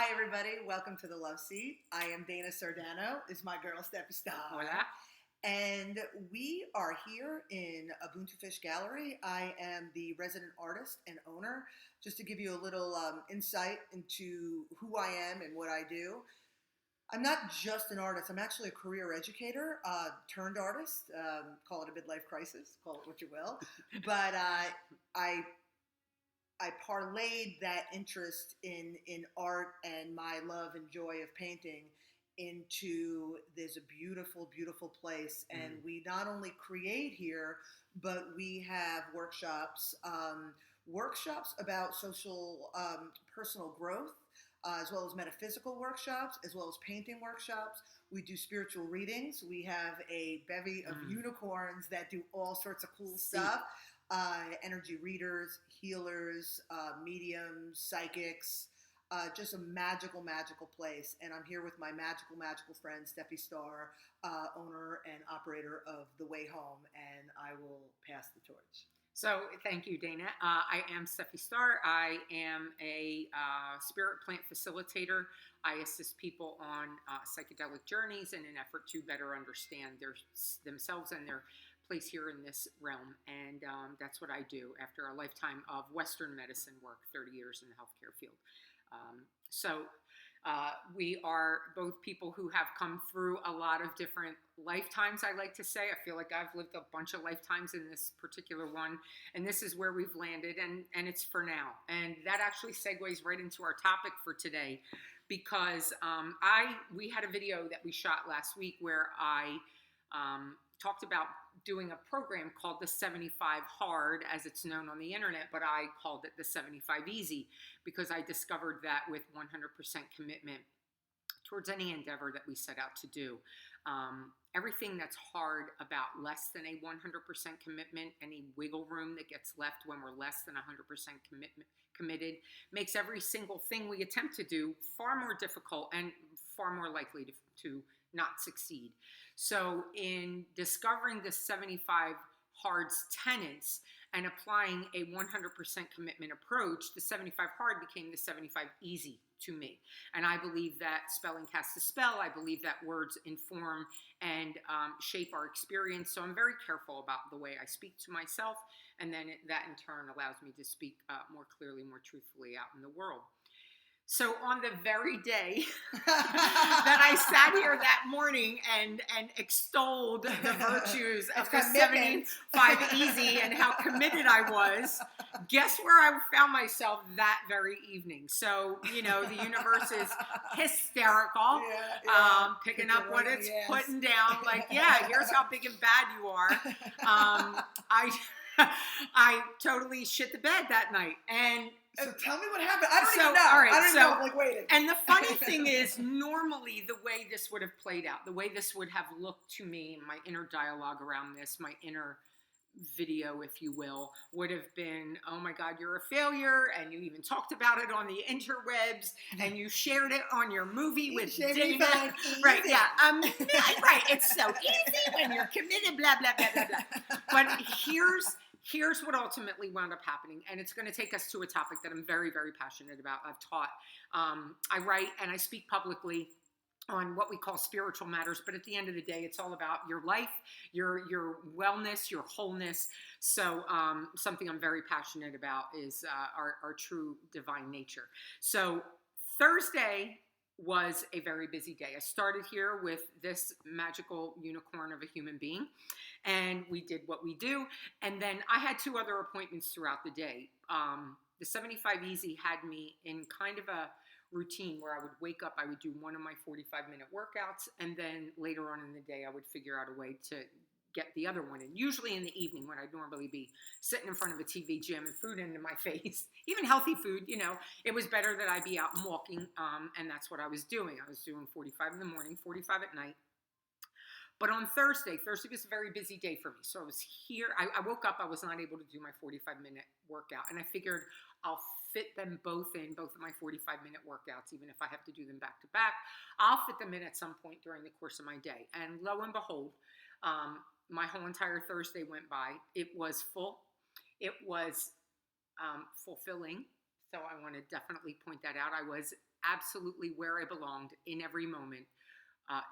Hi, everybody. Welcome to the Love Seat. I am Dana Sardano. This is my girl, Stephi. Hola. And we are here in Ubuntu Fish Gallery. I am the resident artist and owner. Just to give you a little insight into who I am and what I do. I'm not just an artist. I'm actually a career educator turned artist. Call it a midlife crisis. Call it what you will. But I parlayed that interest in art and my love and joy of painting into this beautiful, beautiful place. And we not only create here, but we have workshops, workshops about social, personal growth, as well as metaphysical workshops, as well as painting workshops. We do spiritual readings. We have a bevy of unicorns that do all sorts of cool stuff. Energy readers, healers, mediums, psychics, just a magical, magical place. And I'm here with my magical, magical friend, Stephi Star, owner and operator of The Way Home, and I will pass the torch. So thank you, Dana. I am Stephi Star. I am a spirit plant facilitator. I assist people on psychedelic journeys in an effort to better understand themselves and their place here in this realm. And that's what I do after a lifetime of Western medicine work, 30 years in the healthcare field. We are both people who have come through a lot of different lifetimes, I like to say. I feel like I've lived a bunch of lifetimes in this particular one, and this is where we've landed, and it's for now. And that actually segues right into our topic for today, because we had a video that we shot last week where I talked about doing a program called the 75 Hard, as it's known on the internet, but I called it the 75 Easy, because I discovered that with 100% commitment towards any endeavor that we set out to do, everything that's hard about less than a 100% commitment, any wiggle room that gets left when we're less than 100% committed, makes every single thing we attempt to do far more difficult and far more likely to not succeed. So in discovering the 75 Hard's tenets and applying a 100% commitment approach, the 75 Hard became the 75 Easy to me. And I believe that spelling casts a spell. I believe that words inform and shape our experience. So I'm very careful about the way I speak to myself, and then that in turn allows me to speak more clearly, more truthfully out in the world. So on the very day that I sat here that morning and extolled the virtues of the 75 Easy and how committed I was, guess where I found myself that very evening? So, the universe is hysterical, picking up what it's putting down. Like, here's how big and bad you are. I totally shit the bed that night. And so tell me what happened. I don't even know. All right, I don't even know. I'm like waiting. And the funny thing is, normally the way this would have played out, the way this would have looked to me, my inner dialogue around this, my inner video, if you will, would have been, oh my God, you're a failure. And you even talked about it on the interwebs, and you shared it on your movie with Dana. Right, yeah. Right, it's so easy when you're committed, blah, blah, blah, blah, blah. But here's what ultimately wound up happening, and it's going to take us to a topic that I'm very, very passionate about. I've taught, I write, and I speak publicly on what we call spiritual matters, but at the end of the day, it's all about your life, your wellness, your wholeness. So something I'm very passionate about is our true divine nature. So Thursday was a very busy day. I started here with this magical unicorn of a human being, and we did what we do. And then I had two other appointments throughout the day. The 75 Easy had me in kind of a routine where I would wake up, I would do one of my 45-minute workouts, and then later on in the day, I would figure out a way to get the other one in, usually in the evening when I'd normally be sitting in front of a TV jamming food into my face, even healthy food, it was better that I be out and walking, and that's what I was doing. I was doing 45 in the morning, 45 at night. But on Thursday was a very busy day for me. So I was here, I woke up, I was not able to do my 45-minute workout, and I figured I'll fit them both of my 45-minute workouts, even if I have to do them back to back. I'll fit them in at some point during the course of my day. And lo and behold, my whole entire Thursday went by. It was full. It was fulfilling. So I want to definitely point that out. I was absolutely where I belonged in every moment,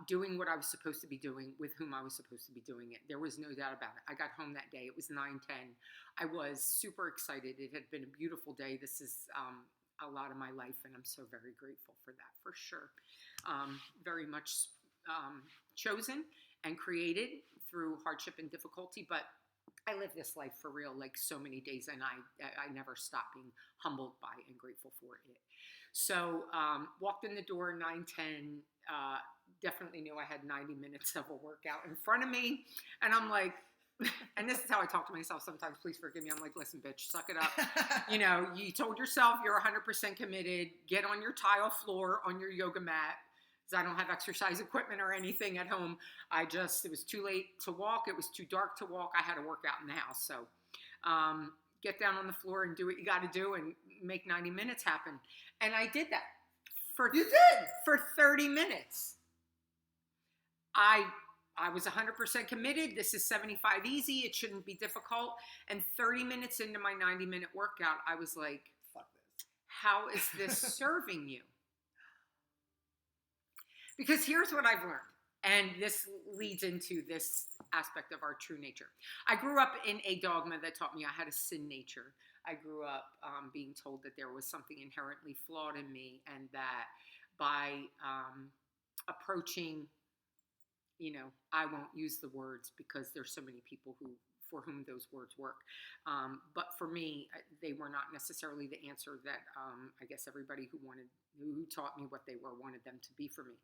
doing what I was supposed to be doing with whom I was supposed to be doing it. There was no doubt about it. I got home that day. It was 9:10. I was super excited. It had been a beautiful day. This is a lot of my life, and I'm so very grateful for that, for sure. Very much chosen and created through hardship and difficulty, but I live this life for real, like so many days, and I never stop being humbled by and grateful for it. So walked in the door 9:10. Definitely knew I had 90 minutes of a workout in front of me, and I'm like, and this is how I talk to myself sometimes. Please forgive me. I'm like, listen, bitch, suck it up. You know, you told yourself you're 100% committed. Get on your tile floor on your yoga mat. Because I don't have exercise equipment or anything at home. It was too late to walk. It was too dark to walk. I had to work out in the house. So get down on the floor and do what you got to do and make 90 minutes happen. And I did that. You did? For 30 minutes. I was 100% committed. This is 75 easy. It shouldn't be difficult. And 30 minutes into my 90-minute workout, I was like, fuck this. How is this serving you? Because here's what I've learned, and this leads into this aspect of our true nature. I grew up in a dogma that taught me I had a sin nature. I grew up being told that there was something inherently flawed in me, and that by approaching, I won't use the words because there's so many people for whom those words work. But for me, they were not necessarily the answer that I guess everybody who taught me what they were wanted them to be for me.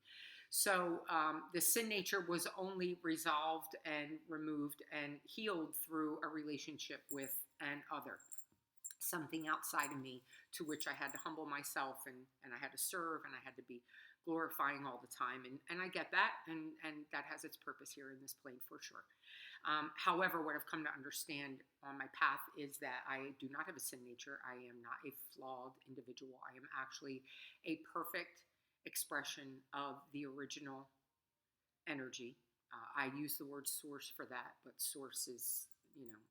So the sin nature was only resolved and removed and healed through a relationship with an other, something outside of me to which I had to humble myself and I had to serve and I had to be glorifying all the time. And I get that, and that has its purpose here in this plane for sure. However, what I've come to understand on my path is that I do not have a sin nature. I am not a flawed individual. I am actually a perfect expression of the original energy. I use the word source for that, but source is,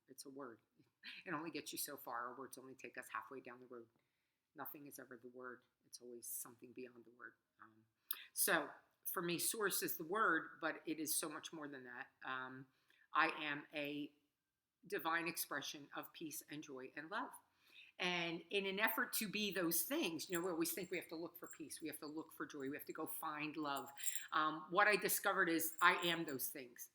it's a word. It only gets you so far. Our words only take us halfway down the road. Nothing is ever the word. It's always something beyond the word. So for me, source is the word, but it is so much more than that. I am a divine expression of peace and joy and love. And in an effort to be those things, we always think we have to look for peace. We have to look for joy. We have to go find love. What I discovered is I am those things.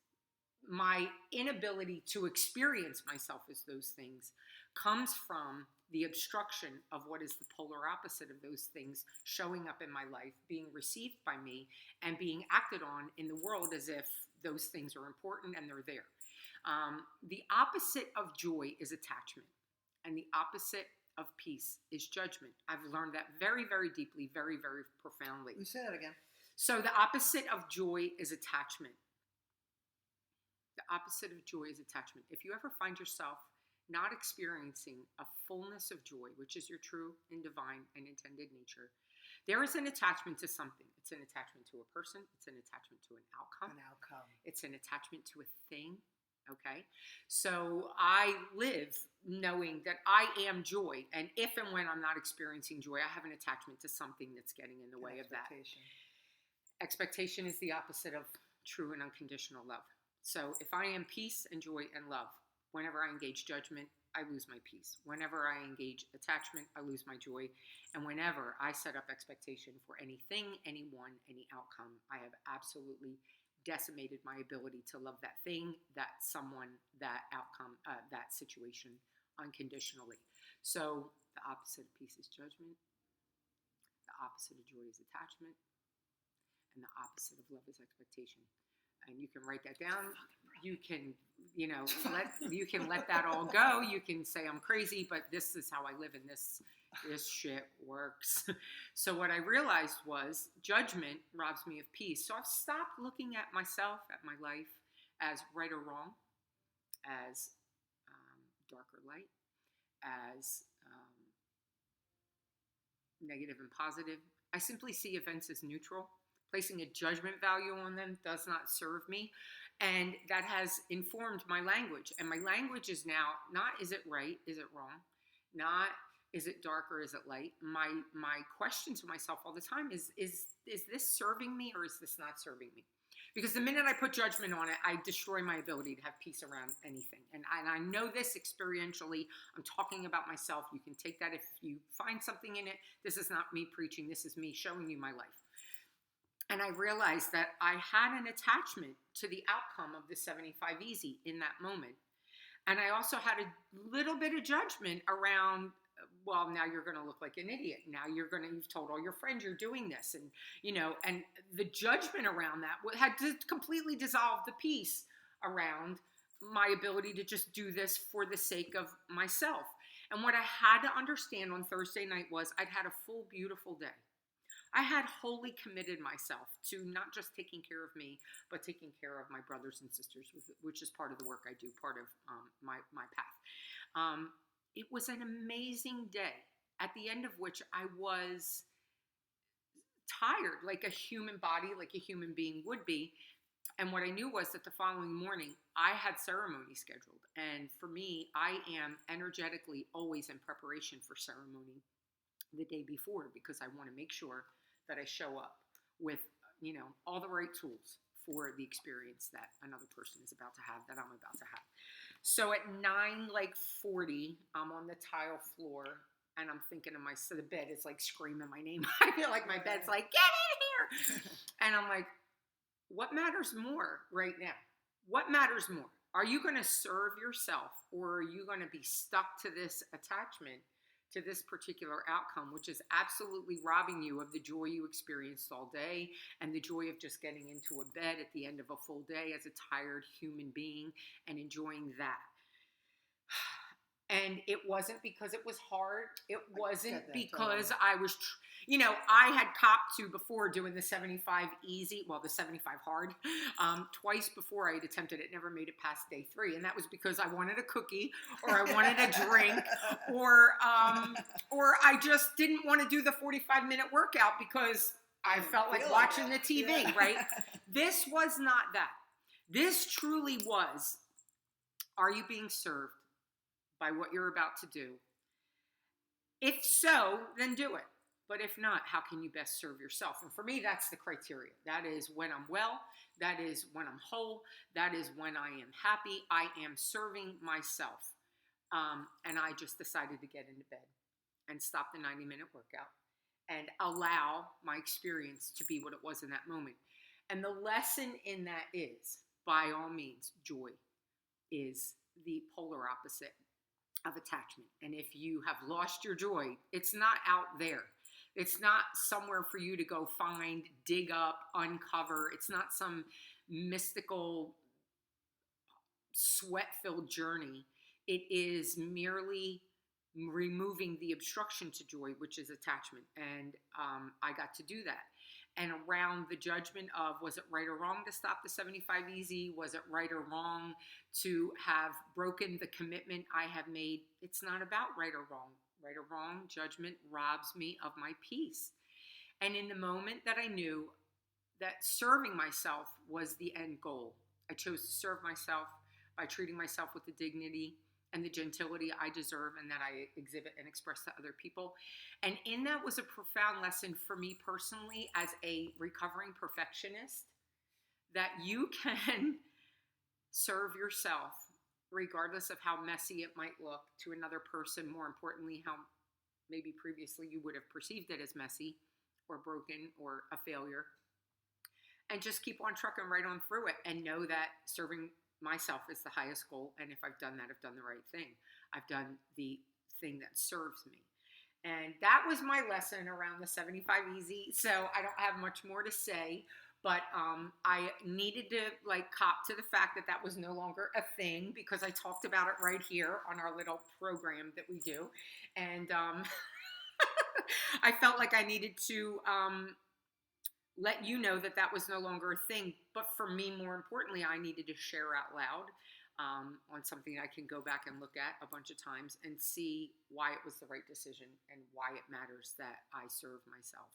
My inability to experience myself as those things comes from the obstruction of what is the polar opposite of those things showing up in my life, being received by me, and being acted on in the world as if those things are important and they're there. The opposite of joy is attachment, and the opposite of peace is judgment. I've learned that very, very deeply, very, very profoundly. You say that again. So the opposite of joy is attachment. The opposite of joy is attachment. If you ever find yourself not experiencing a fullness of joy, which is your true and divine and intended nature, there is an attachment to something. It's an attachment to a person. It's an attachment to an outcome. It's an attachment to a thing. Okay? So I live knowing that I am joy. And if and when I'm not experiencing joy, I have an attachment to something that's getting in the way of that. Expectation is the opposite of true and unconditional love. So if I am peace and joy and love, whenever I engage judgment, I lose my peace. Whenever I engage attachment, I lose my joy. And whenever I set up expectation for anything, anyone, any outcome, I have absolutely decimated my ability to love that thing, that someone, that outcome, that situation unconditionally. So the opposite of peace is judgment. The opposite of joy is attachment. And the opposite of love is expectation. And you can write that down. You can, let that all go. You can say I'm crazy, but this is how I live, and this shit works. So what I realized was judgment robs me of peace. So I've stopped looking at myself, at my life, as right or wrong, as dark or light, as negative and positive. I simply see events as neutral. Placing a judgment value on them does not serve me. And that has informed my language. And my language is now not, is it right? Is it wrong? Not, Is it dark or is it light? My question to myself all the time is this serving me or is this not serving me? Because the minute I put judgment on it, I destroy my ability to have peace around anything. And I know this experientially. I'm talking about myself. You can take that if you find something in it. This is not me preaching. This is me showing you my life. And I realized that I had an attachment to the outcome of the 75 Easy in that moment. And I also had a little bit of judgment around, well, now you're going to look like an idiot. Now you've told all your friends you're doing this. And, and the judgment around that had to completely dissolve the peace around my ability to just do this for the sake of myself. And what I had to understand on Thursday night was I'd had a full, beautiful day. I had wholly committed myself to not just taking care of me, but taking care of my brothers and sisters, which is part of the work I do, part of my path. It was an amazing day, at the end of which I was tired, like a human body, like a human being would be. And what I knew was that the following morning, I had ceremony scheduled. And for me, I am energetically always in preparation for ceremony the day before, because I want to make sure that I show up with, all the right tools for the experience that another person is about to have, that I'm about to have. So at 9:40, I'm on the tile floor and I'm thinking to myself, the bed is like screaming my name. I feel like my bed's like, get in here. And I'm like, what matters more right now? What matters more? Are you going to serve yourself, or are you going to be stuck to this attachment, to this particular outcome, which is absolutely robbing you of the joy you experienced all day and the joy of just getting into a bed at the end of a full day as a tired human being and enjoying that? And it wasn't because it was hard. It wasn't because I was, I had copped to before doing the 75 easy, well, the 75 hard, twice before I had attempted it, never made it past day 3. And that was because I wanted a cookie, or I wanted a drink, or I just didn't want to do the 45-minute workout because I felt like watching the TV, right? This was not that. This truly was, are you being served by what you're about to do? If so, then do it. But if not, how can you best serve yourself? And for me, that's the criteria. That is when I'm well. That is when I'm whole. That is when I am happy. I am serving myself. And I just decided to get into bed and stop the 90-minute workout and allow my experience to be what it was in that moment. And the lesson in that is, by all means, joy is the polar opposite of attachment. And if you have lost your joy, it's not out there. It's not somewhere for you to go find, dig up, uncover. It's not some mystical, sweat-filled journey. It is merely removing the obstruction to joy, which is attachment. And I got to do that. And around the judgment of, was it right or wrong to stop the 75 easy? Was it right or wrong to have broken the commitment I have made? It's not about right or wrong. Right or wrong, judgment robs me of my peace. And in the moment that I knew that serving myself was the end goal, I chose to serve myself by treating myself with the dignity and the gentility I deserve and that I exhibit and express to other people. And in that was a profound lesson for me personally as a recovering perfectionist, that you can serve yourself regardless of how messy it might look to another person. More importantly, how maybe previously you would have perceived it as messy or broken or a failure. And just keep on trucking right on through it and know that serving myself is the highest goal. And if I've done that, I've done the right thing. I've done the thing that serves me. And that was my lesson around the 75 easy. So I don't have much more to say, but I needed to cop to the fact that that was no longer a thing, because I talked about it right here on our little program that we do. And I felt like I needed to let you know that that was no longer a thing. But for me, more importantly, I needed to share out loud on something I can go back and look at a bunch of times and see why it was the right decision and why it matters that I serve myself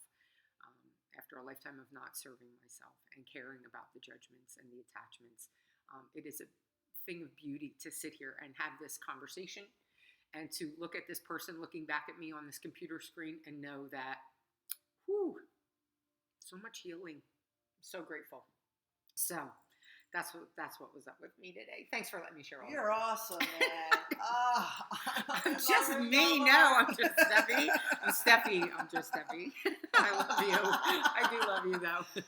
after a lifetime of not serving myself and caring about the judgments and the attachments. It is a thing of beauty to sit here and have this conversation and to look at this person looking back at me on this computer screen and know that, whew, so much healing. I'm so grateful. So that's what was up with me today. Thanks for letting me share all You're that. awesome, man. I'm just me. No, I'm just Steffi. I'm Steffi. I'm just Steffi. I love you. I do love you, though.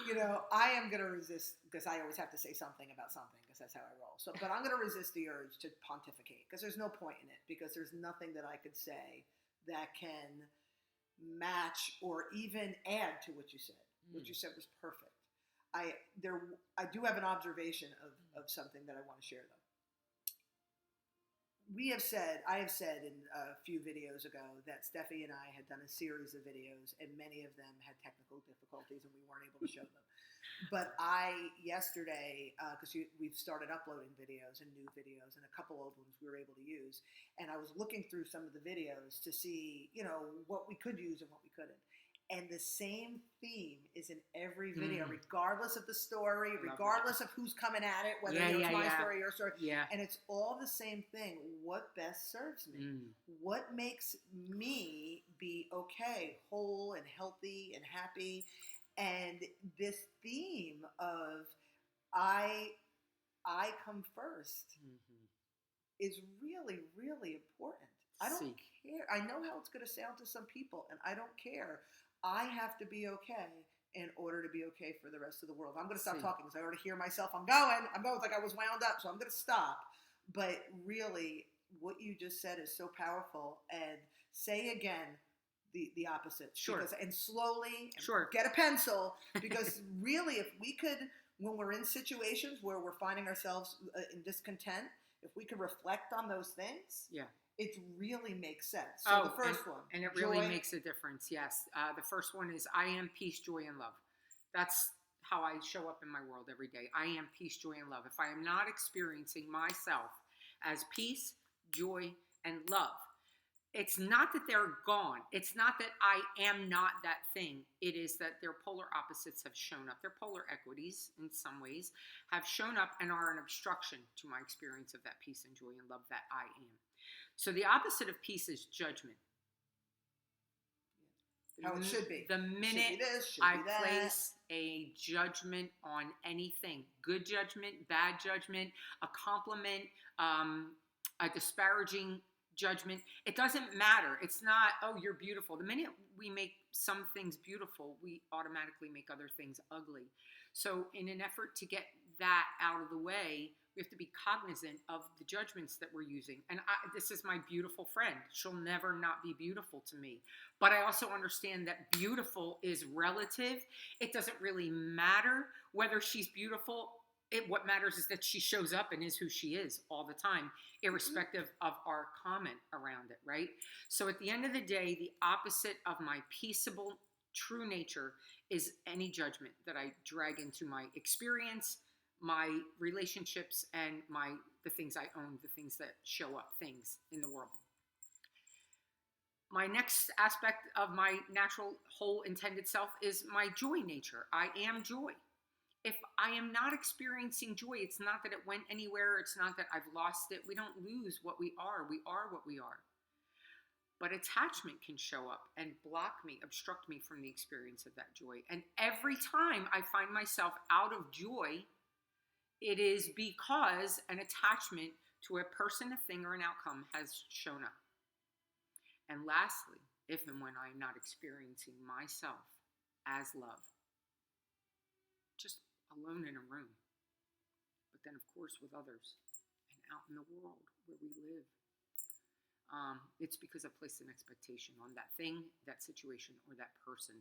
You know, I am going to resist, because I always have to say something about something, because that's how I roll. So, but I'm going to resist the urge to pontificate, because there's no point in it, because there's nothing that I could say that can match or even add to what you said. What you said was perfect. I do have an observation of something that I want to share, though. I have said in a few videos ago that Steffi and I had done a series of videos, and many of them had technical difficulties and we weren't able to show them. But yesterday, because we've started uploading videos and new videos, and a couple old ones we were able to use, and I was looking through some of the videos to see, what we could use and what we couldn't. And the same theme is in every video, regardless of the story, regardless of who's coming at it, whether it's my story, your story. Yeah. And it's all the same thing. What best serves me? What makes me be okay, whole and healthy and happy? And this theme of I come first is really, really important. I don't care. I know how it's going to sound to some people, and I don't care. I have to be okay in order to be okay for the rest of the world. I'm going to stop talking because I already hear myself. I'm going. It's like I was wound up, so I'm going to stop. But really, what you just said is so powerful. And say again the opposite. Sure. And slowly, sure. Get a pencil. Because really, if we could, when we're in situations where we're finding ourselves in discontent, if we could reflect on those things, it really makes sense. So the first one. And it really makes a difference, yes. The first one is I am peace, joy, and love. That's how I show up in my world every day. I am peace, joy, and love. If I am not experiencing myself as peace, joy, and love, it's not that they're gone. It's not that I am not that thing. It is that their polar opposites have shown up. Their polar equities, in some ways, have shown up and are an obstruction to my experience of that peace and joy and love that I am. So the opposite of peace is judgment. How it should be. The minute I place a judgment on anything, good judgment, bad judgment, a compliment, a disparaging judgment, it doesn't matter. It's not, oh, you're beautiful. The minute we make some things beautiful, we automatically make other things ugly. So in an effort to get that out of the way, we have to be cognizant of the judgments that we're using. And this is my beautiful friend. She'll never not be beautiful to me. But I also understand that beautiful is relative. It doesn't really matter whether she's beautiful. What matters is that she shows up and is who she is all the time, irrespective of our comment around it, right? So at the end of the day, the opposite of my peaceable, true nature is any judgment that I drag into my experience, my relationships, and the things I own, the things that show up, things in the world. My next aspect of my natural, whole, intended self is my joy nature. I am joy. If I am not experiencing joy, it's not that it went anywhere. It's not that I've lost it. We don't lose what we are. We are what we are. But attachment can show up and block me, obstruct me from the experience of that joy. And every time I find myself out of joy, it is because an attachment to a person, a thing, or an outcome has shown up. And lastly, if and when I am not experiencing myself as love, just alone in a room, but then of course with others and out in the world where we live, it's because I've placed an expectation on that thing, that situation, or that person.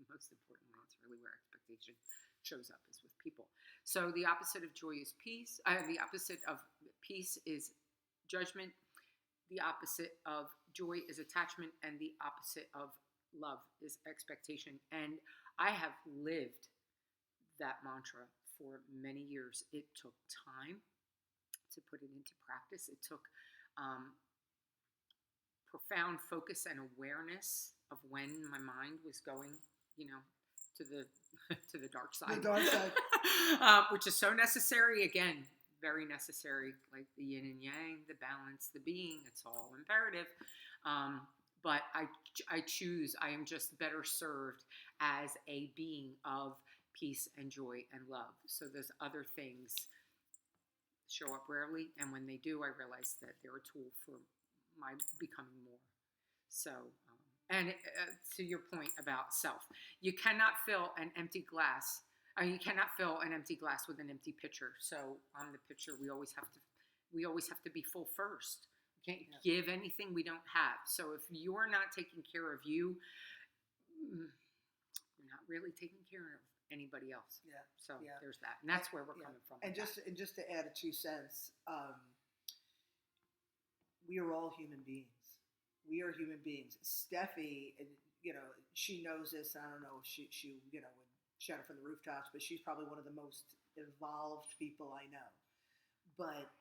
Most importantly, it's really where expectation shows up, is with people. So the opposite of joy is peace. The opposite of peace is judgment. The opposite of joy is attachment, and the opposite of love is expectation. And I have lived that mantra for many years. It took time to put it into practice. It took profound focus and awareness of when my mind was going, to the dark side. The dark side. Which is so necessary. Again, very necessary, like the yin and yang, the balance, the being. It's all imperative. But I choose. I am just better served as a being of peace and joy and love. So those other things show up rarely, and when they do, I realize that they're a tool for my becoming more. So, and to your point about self, you cannot fill an empty glass. You cannot fill an empty glass with an empty pitcher. So on the pitcher, we always have to be full first. We can't give anything we don't have. So if you're not taking care of you, you're not really taking care of anybody else. Yeah. So there's that, and that's where we're coming from. And just to add a 2 cents, we are all human beings. We are human beings. Steffi, she knows this. I don't know if she would shout it from the rooftops, but she's probably one of the most evolved people I know. But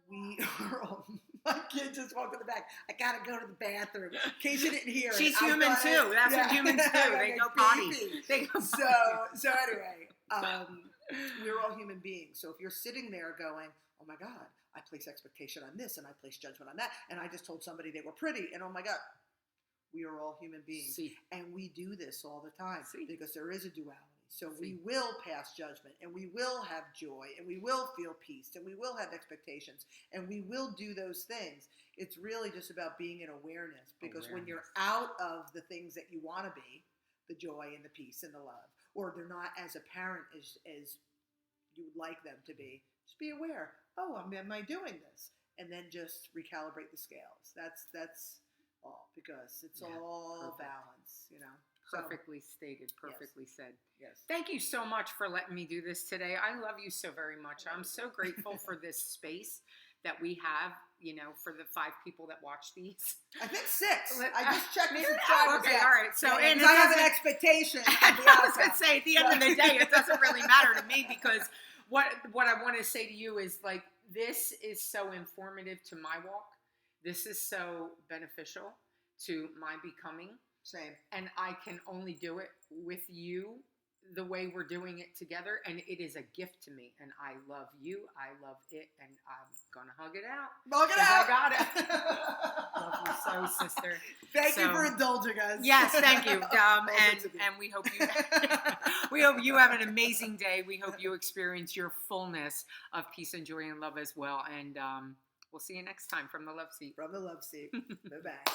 we are all, my kid just walked in the back. I gotta go to the bathroom. In case you didn't hear it. She's human too. That's what humans do. They go potty. So anyway, we're all human beings. So if you're sitting there going, oh my God, I place expectation on this and I place judgment on that, and I just told somebody they were pretty, and oh my God, we are all human beings. And we do this all the time because there is a duality. So we will pass judgment, and we will have joy, and we will feel peace, and we will have expectations, and we will do those things. It's really just about being in awareness, because when you're out of the things that you want to be, the joy and the peace and the love, or they're not as apparent as you would like them to be, just be aware. Oh, am I doing this? And then just recalibrate the scales. That's all, because it's all balance, Perfectly stated, perfectly said. Yes. Thank you so much for letting me do this today. I love you so very much. I'm so grateful for this space that we have, for the 5 people that watch these. I think 6. I just checked the Okay, all right. So, and I have an expectation. I was going to say, at the end of the day, it doesn't really matter to me, because what I want to say to you is, like, this is so informative to my walk. This is so beneficial to my becoming. Same. And I can only do it with you the way we're doing it together. And it is a gift to me. And I love you. I love it. And I'm going to hug it out. Hug it out. I got it. Love you so, sister. Thank you for indulging us. Yes, thank you. And we hope you have an amazing day. We hope you experience your fullness of peace and joy and love as well. And we'll see you next time from the Love Seat. From the Love Seat. Bye-bye.